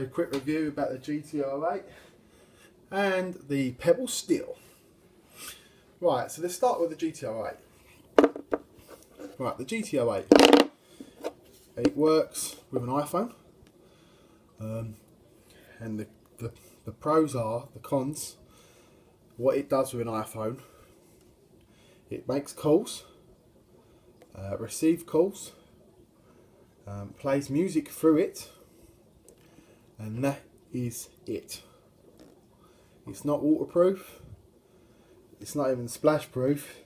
a quick review about the GT08 and the Pebble Steel. Right, so let's start with the GT08. Right, the GT08. It works with an iPhone, and the pros are, the cons, what it does with an iPhone. It makes calls, receives calls, plays music through it, and that is it. It's not waterproof, it's not even splash proof.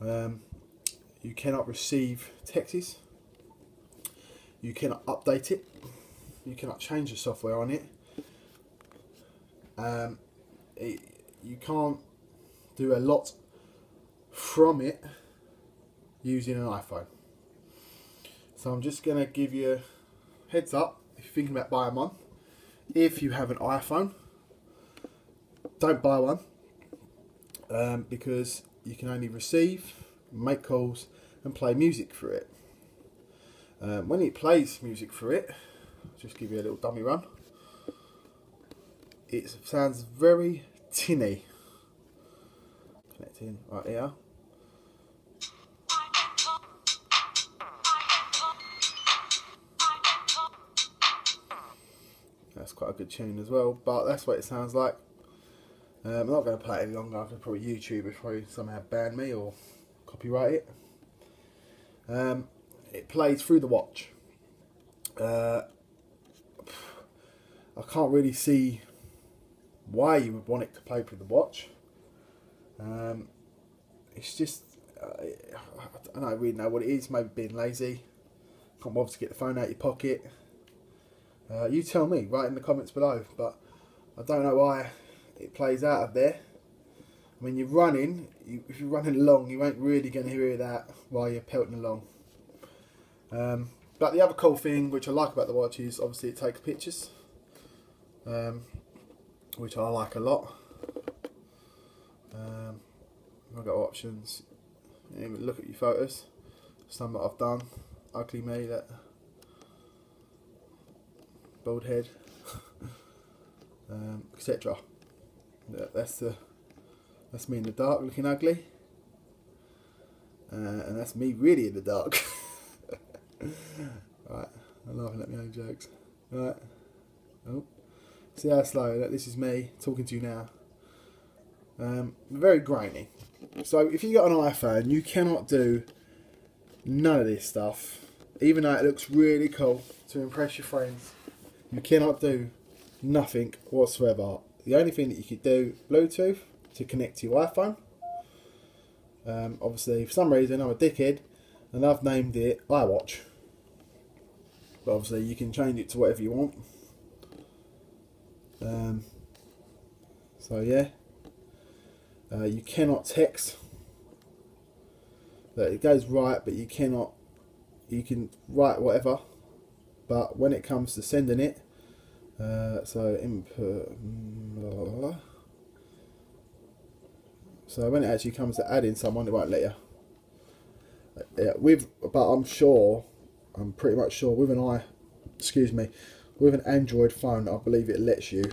You cannot receive texts, you cannot update it, you cannot change the software on it. You can't do a lot from it using an iPhone. So I'm just going to give you a heads up if you're thinking about buying one. If you have an iPhone, don't buy one, because you can only receive, make calls and play music through it. When it plays music through it, I'll just give you a little dummy run. It sounds very tinny. Connecting right here. That's quite a good tune as well, but that's what it sounds like. I'm not going to play it any longer. I could probably YouTube it, probably somehow ban me or copyright it. It plays through the watch. I can't really see why you would want it to play through the watch. It's just, I don't really know what it is. Maybe being lazy. Can't bother to get the phone out of your pocket. You tell me, write in the comments below. But I don't know why it plays out of there. I mean, you're running. If you're running along, you ain't really going to hear that while you're pelting along. But the other cool thing which I like about the watch is obviously it takes pictures, which I like a lot. I've got options. You can look at your photos. Some that I've done. Ugly me, that bald head, etc. That's me in the dark looking ugly, and that's me really in the dark. Right, I'm laughing at my own jokes. Right, oh, see how slow. This is me talking to you now. Very grainy. So if you got an iPhone, you cannot do none of this stuff, even though it looks really cool to impress your friends. You cannot do nothing whatsoever. The only thing that you could do, Bluetooth to connect to your iPhone. Obviously, for some reason, I'm a dickhead and I've named it iWatch. But obviously, you can change it to whatever you want. So yeah, you cannot text. It goes right, but you cannot. You can write whatever, but when it comes to sending it, so input. So when it actually comes to adding someone, it won't let you. But I'm pretty much sure with an Android phone, I believe it lets you.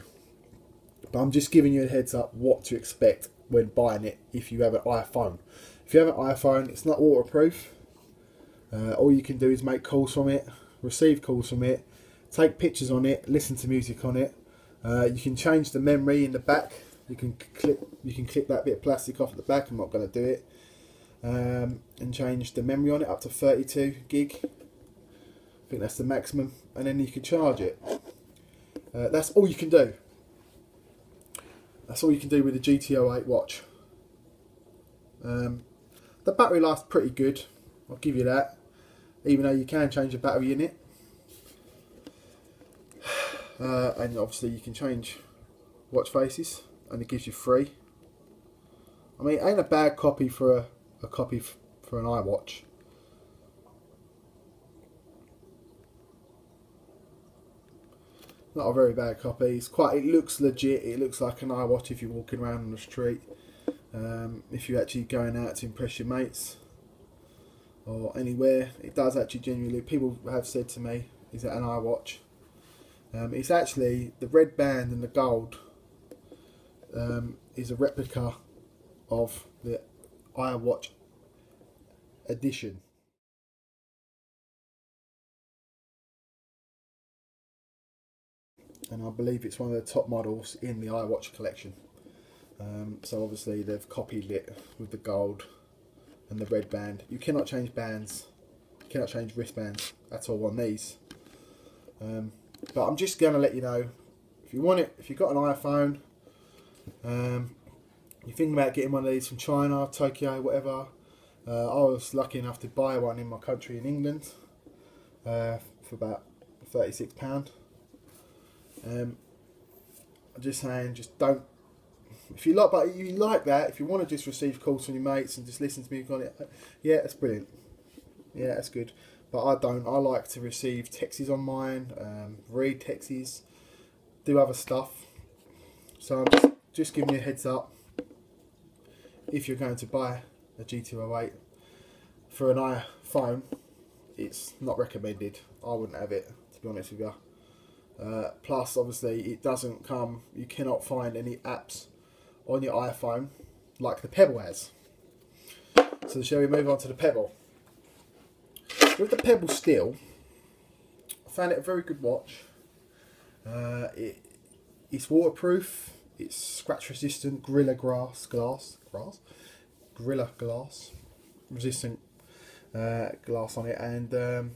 But I'm just giving you a heads up what to expect when buying it if you have an iPhone. If you have an iPhone, it's not waterproof. All you can do is make calls from it, receive calls from it, take pictures on it, listen to music on it. You can change the memory in the back. You can clip that bit of plastic off at the back. I'm not going to do it. And change the memory on it up to 32 gig. I think that's the maximum, and then you can charge it. That's all you can do. That's all you can do with the GT08 watch. The battery life's pretty good, I'll give you that, even though you can change the battery in it. And obviously you can change watch faces, and it gives you 3. I mean, it ain't a bad copy for a copy for an iWatch. Not a very bad copy. It looks legit. It looks like an iWatch if you're walking around on the street. If you're actually going out to impress your mates or anywhere, it does actually genuinely. People have said to me, "Is that an iWatch?" It's actually the red band and the gold is a replica of the iWatch edition. And I believe it's one of the top models in the iWatch collection. So obviously they've copied it with the gold and the red band. You cannot change bands, you cannot change wristbands at all on these. But I'm just going to let you know, if you want it, if you've got an iPhone, you're thinking about getting one of these from China, Tokyo, whatever. I was lucky enough to buy one in my country in England for about £36. I'm just saying, just don't. If you like, but you like that, if you want to just receive calls from your mates and just listen to music on it, yeah, that's brilliant. Yeah, that's good. But I don't. I like to receive texts on mine, read texts, do other stuff. So I'm just giving you a heads up. If you're going to buy a GT08 for an iPhone, it's not recommended. I wouldn't have it, to be honest with you. Plus, obviously, it doesn't come. You cannot find any apps on your iPhone like the Pebble has. So shall we move on to the Pebble? With the Pebble still, I found it a very good watch. It's waterproof, it's scratch resistant, Gorilla Glass resistant glass on it. And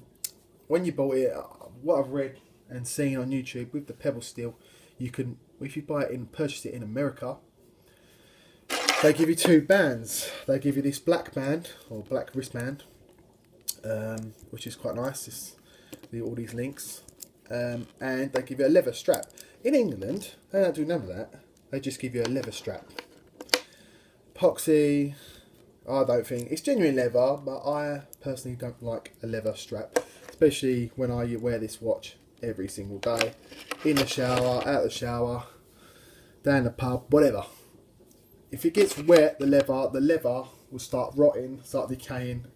when you bought it, what I've read and seen on YouTube with the Pebble steel, you can, if you buy it and purchase it in America, they give you two bands. They give you this black band or black wristband, which is quite nice. It's all these links, and they give you a leather strap. In England, they don't do none of that. They just give you a leather strap. Epoxy, I don't think it's genuine leather, but I personally don't like a leather strap, especially when I wear this watch every single day, in the shower, out the shower, down the pub, whatever. If it gets wet, the leather will start rotting, start decaying,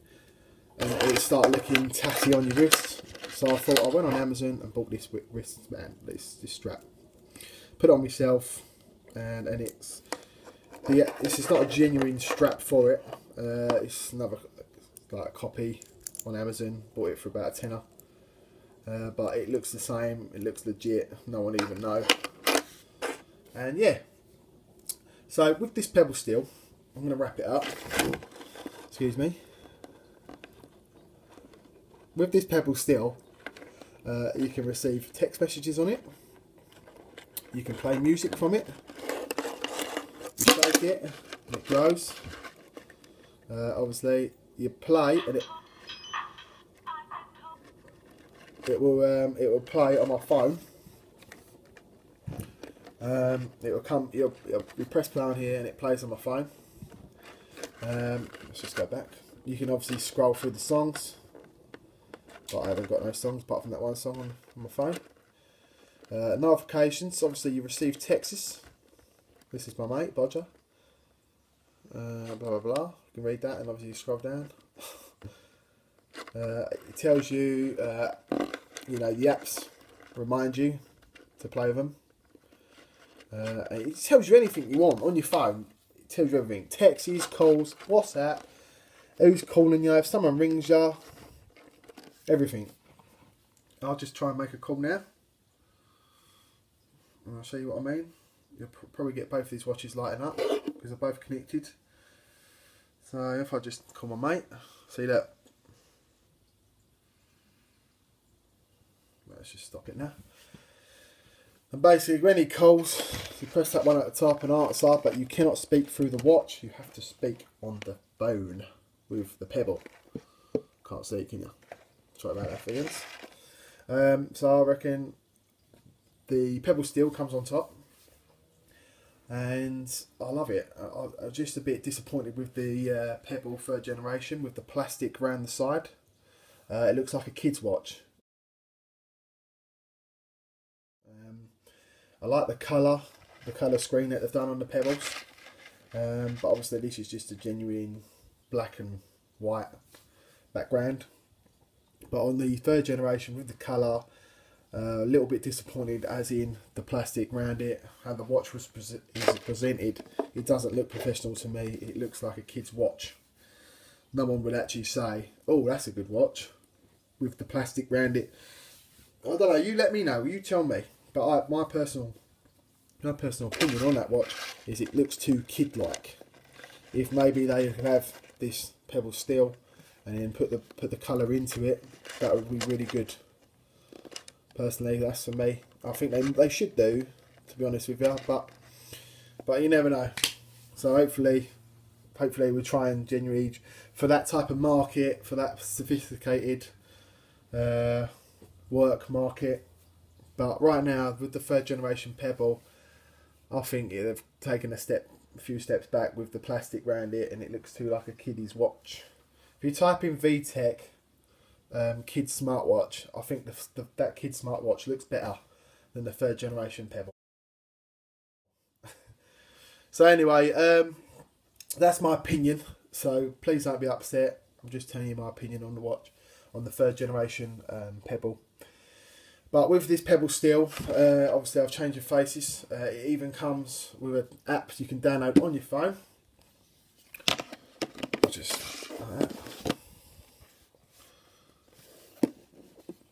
and it'll start looking tatty on your wrist. So I thought, I went on Amazon and bought this wristband, this strap. Put it on myself, and this is not a genuine strap for it. It's another like a copy on Amazon. Bought it for about a tenner. But it looks the same, it looks legit, no one even know. And yeah, so with this Pebble steel, I'm going to wrap it up, excuse me. With this Pebble steel, you can receive text messages on it, you can play music from it, you shake it and it glows. Obviously you play and it will play on my phone. It will come. You press play on here and it plays on my phone. Let's just go back. You can obviously scroll through the songs, but I haven't got no songs apart from that one song on my phone. Notifications. Obviously, you receive texts. This is my mate Bodger. Blah blah blah. You can read that and obviously you scroll down. It tells you, you know, the apps remind you to play with them. It tells you anything you want on your phone. It tells you everything: texts, calls, WhatsApp, who's calling you, if someone rings you, everything. I'll just try and make a call now, and I'll show you what I mean. You'll probably get both these watches lighting up because they're both connected. So if I just call my mate, see that. Let's just stop it now. And basically, when he calls, you press that one at the top and answer, but you cannot speak through the watch. You have to speak on the phone with the Pebble. Can't see it, can you? Sorry about that, fans. So I reckon the Pebble steel comes on top, and I love it. I'm just a bit disappointed with the Pebble 3rd generation with the plastic around the side. It looks like a kid's watch. I like the colour screen that they've done on the Pebbles, but obviously this is just a genuine black and white background. But on the 3rd generation with the colour, A little bit disappointed as in the plastic around it, how the watch was presented. It doesn't look professional to me. It looks like a kid's watch. No one would actually say, oh, that's a good watch with the plastic around it. I don't know, you let me know, you tell me. But my personal opinion on that watch is it looks too kid-like. If maybe they could have this Pebble steel and then put the colour into it, that would be really good. Personally, that's for me. I think they should do, to be honest with you, but you never know. So hopefully we try and genuinely, for that type of market, for that sophisticated work market. But right now, with the 3rd generation Pebble, I think they've taken a few steps back with the plastic around it, and it looks too like a kiddie's watch. If you type in VTech kids smartwatch, I think that kids smartwatch looks better than the 3rd generation Pebble. So anyway, that's my opinion. So please don't be upset. I'm just telling you my opinion on the watch, on the 3rd generation Pebble. But with this Pebble steel, obviously I've changed the faces. It even comes with an app you can download on your phone. Just like that.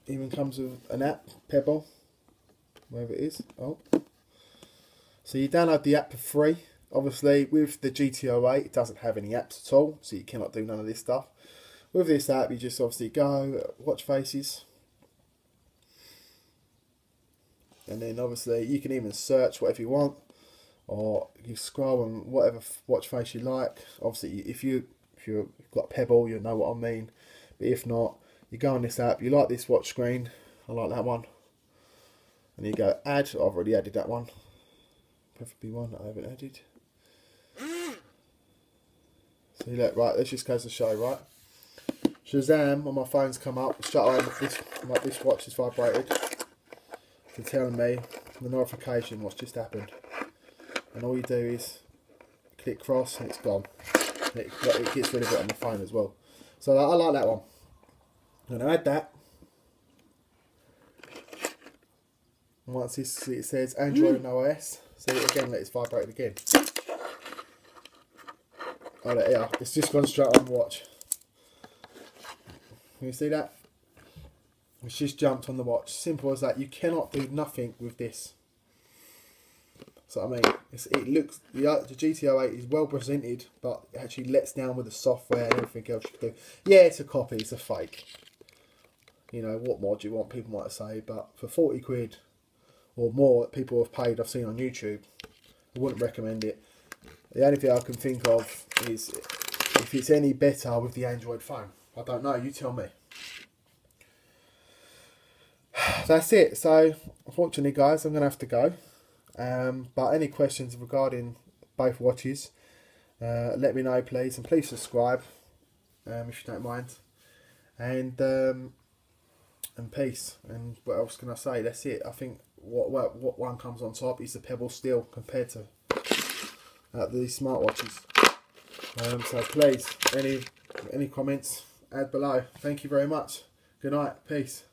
Even comes with an app, Pebble, wherever it is. Oh, so you download the app for free. Obviously, with the GT08, it doesn't have any apps at all, so you cannot do none of this stuff. With this app, you just obviously go watch faces, and then obviously you can even search whatever you want, or you scroll on whatever watch face you like. Obviously, if you've got Pebble, you'll know what I mean. But if not, you go on this app, you like this watch screen, I like that one, and you go add. I've already added that one, preferably one that I haven't added. So you look, right, this just goes to show, right? Shazam on my phone's come up, straight away this watch is vibrated to tell me the notification what's just happened. And all you do is click cross and it's gone. It gets rid of it on the phone as well. So I like that one. I'm going to add that. And once it says Android and OS, see it again, let it vibrate again. Oh, yeah, it's just gone straight on the watch. Can you see that? It's just jumped on the watch. Simple as that. You cannot do nothing with this. So I mean, it looks, the GT08 is well presented, but it actually lets down with the software and everything else you do. Yeah, it's a copy, it's a fake. You know, what more do you want, people might say, but for 40 quid or more that people have paid, I've seen on YouTube, I wouldn't recommend it. The only thing I can think of is if it's any better with the Android phone. I don't know, you tell me. That's it. So, unfortunately guys, I'm going to have to go. But any questions regarding both watches, let me know please. And please subscribe if you don't mind. And peace. And what else can I say? That's it. I think what one comes on top is the Pebble steel compared to these smartwatches. So please, any comments, add below. Thank you very much. Good night. Peace.